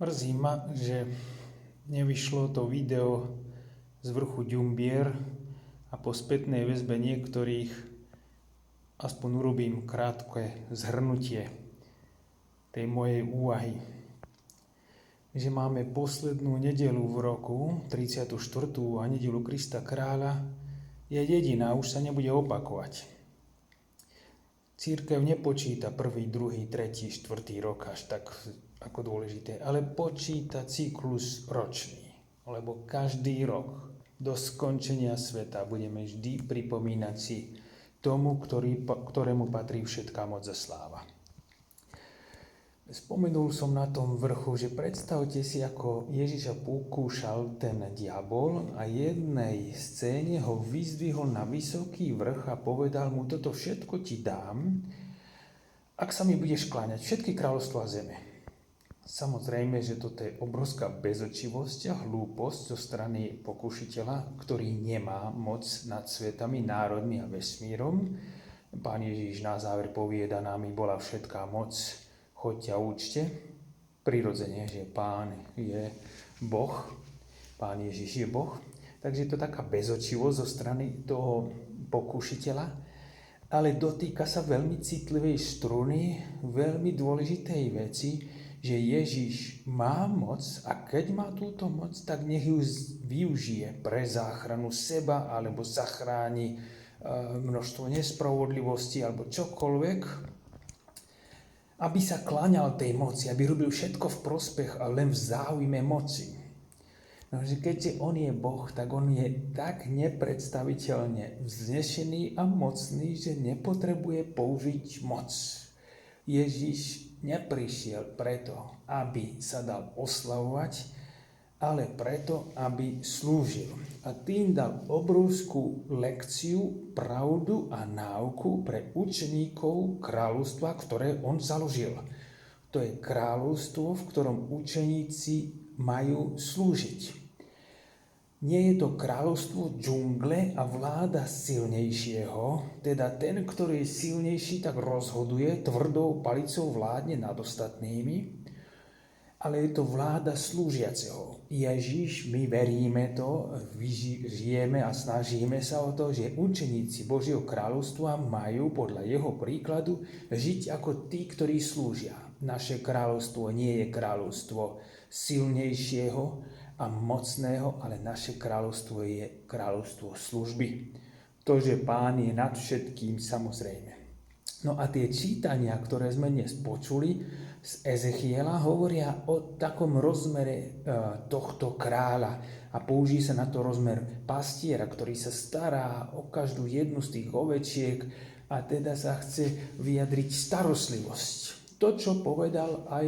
Mrzí ma, že nevyšlo to video z vrchu Ďumbier a po spätnej väzbe niektorých aspoň urobím krátke zhrnutie tej mojej úvahy. Že máme poslednú nedeľu v roku, 34. a nedeľu Krista Kráľa, je jediná, už sa nebude opakovať. Cirkev nepočíta 1., 2., 3., 4. rok až tak ako dôležité, ale počíta cyklus ročný, lebo každý rok do skončenia sveta budeme vždy pripomínať si tomu, ktorému patrí všetká moc a sláva. Spomenul som na tom vrchu, že predstavte si, ako Ježiša pokúšal ten diabol a jednej scéne ho vyzdvihol na vysoký vrch a povedal mu: toto všetko ti dám, ak sa mi budeš kláňať, všetky kráľovstvá zeme. Samozrejme, že toto je obrovská bezočivosť a hlúposť zo strany pokušiteľa, ktorý nemá moc nad svetami, národmi a vesmírom. Pán Ježiš na záver povieda: nami bola všetká moc, choďte a učte. Prirodzene, že Pán je Boh, Pán Ježiš je Boh. Takže je to taká bezočivosť zo strany toho pokušiteľa, ale dotýka sa veľmi citlivej struny, veľmi dôležitej veci, že Ježiš má moc a keď má túto moc, tak nech ju využije pre záchranu seba alebo zachráni množstvo nespravodlivosti alebo čokoľvek, aby sa kláňal tej moci, aby robil všetko v prospech a len v záujme moci. No, že keďže on je Boh, tak on je tak nepredstaviteľne vznešený a mocný, že nepotrebuje použiť moc. Ježiš neprišiel preto, aby sa dal oslavovať, ale preto, aby slúžil. A tým dal obrovskú lekciu, pravdu a náuku pre učeníkov kráľovstva, ktoré on založil. To je kráľovstvo, v ktorom učeníci majú slúžiť. Nie je to kráľovstvo džungle a vláda silnejšieho, teda ten, ktorý je silnejší, tak rozhoduje, tvrdou palicou vládne nad ostatnými, ale je to vláda slúžiaceho. Ježiš, my veríme to, žijeme a snažíme sa o to, že učeníci Božieho kráľovstva majú podľa jeho príkladu žiť ako tí, ktorí slúžia. Naše kráľovstvo nie je kráľovstvo silnejšieho a mocného, ale naše kráľovstvo je kráľovstvo služby. To, že Pán je nad všetkým, samozrejme. No a tie čítania, ktoré sme dnes počuli z Ezechiela, hovoria o takom rozmere tohto kráľa a použije sa na to rozmer pastiera, ktorý sa stará o každú jednu z tých ovečiek a teda sa chce vyjadriť starostlivosť. To, čo povedal aj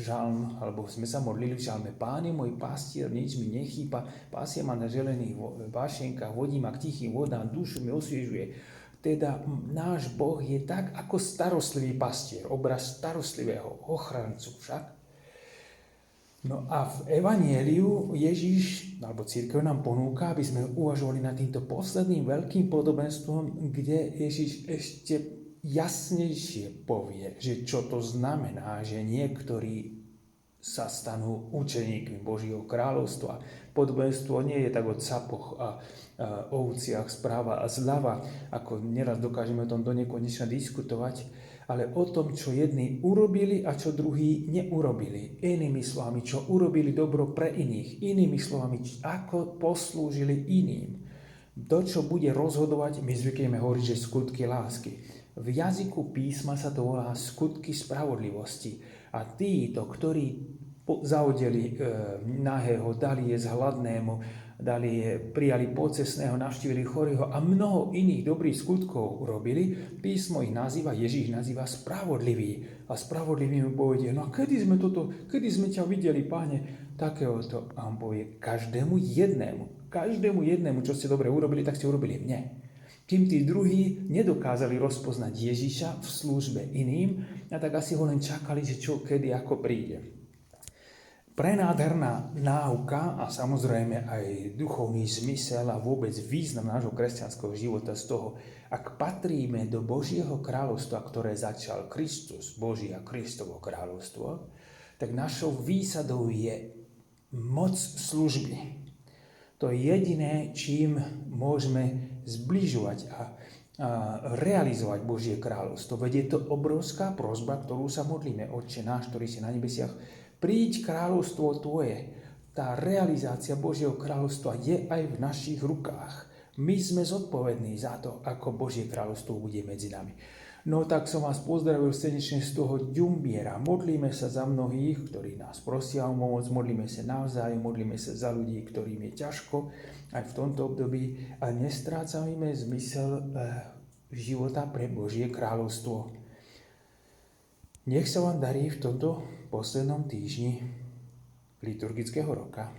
žalm, alebo sme sa modlili v žalme: Pán je môj pastier, nič mi nechýba, pasie ma na zelených vášenkách, vodí ma k tichým vodám, dušu mi osviežuje. Teda náš Boh je tak ako starostlivý pastier, obraz starostlivého ochrancu však. No a v Evanjeliu Ježiš, alebo cirkev nám ponúka, aby sme uvažovali nad týmto posledným veľkým podobenstvom, kde Ježiš ešte jasnejšie povie, že čo to znamená, že niektorí sa stanú učeníkmi Božieho kráľovstva. Podobenstvo nie je tak o capoch a ovciach správa a zľava, ako neraz dokážeme o tom donekonečna diskutovať, ale o tom, čo jedni urobili a čo druhí neurobili. Inými slovami, čo urobili dobro pre iných. Inými slovami, ako poslúžili iným. To, čo bude rozhodovať, my zvykneme hovoriť, že skutky lásky. V jazyku písma sa to volá skutky spravodlivosti. A títo, ktorí zaodeli nahého, dali jesť hladnému, prijali pocestného, navštívili chorého a mnoho iných dobrých skutkov urobili, písmo ich nazýva, Ježiš nazýva spravodlivý. A spravodlivý mu povedie: no a kedy sme ťa videli, Páne, takéhoto? A on povie: každému jednému, čo ste dobre urobili, tak ste urobili mne. Kým tí druhí nedokázali rozpoznať Ježiša v službe iným, a tak asi ho len čakali, že čo, kedy, ako príde. Prenádherná náuka a samozrejme aj duchovný zmysel a vôbec význam nášho kresťanského života z toho, ak patríme do Božieho kráľovstva, ktoré začal Kristus, Boží a Kristovo kráľovstvo, tak našou výsadou je moc služby. To je jediné, čím môžeme zbližovať a realizovať Božie kráľovstvo. Veď je to obrovská prosba, ktorú sa modlíme. Otče náš, ktorý si na nebesiach, príď kráľovstvo Tvoje. Tá realizácia Božieho kráľovstva je aj v našich rukách. My sme zodpovední za to, ako Božie kráľovstvo bude medzi nami. No tak som vás pozdravil srdečne z toho Ďumbiera. Modlíme sa za mnohých, ktorí nás prosia o pomoc, modlíme sa navzájom, modlíme sa za ľudí, ktorým je ťažko aj v tomto období a nestrácame zmysel života pre Božie kráľovstvo. Nech sa vám darí v tomto poslednom týždni liturgického roka.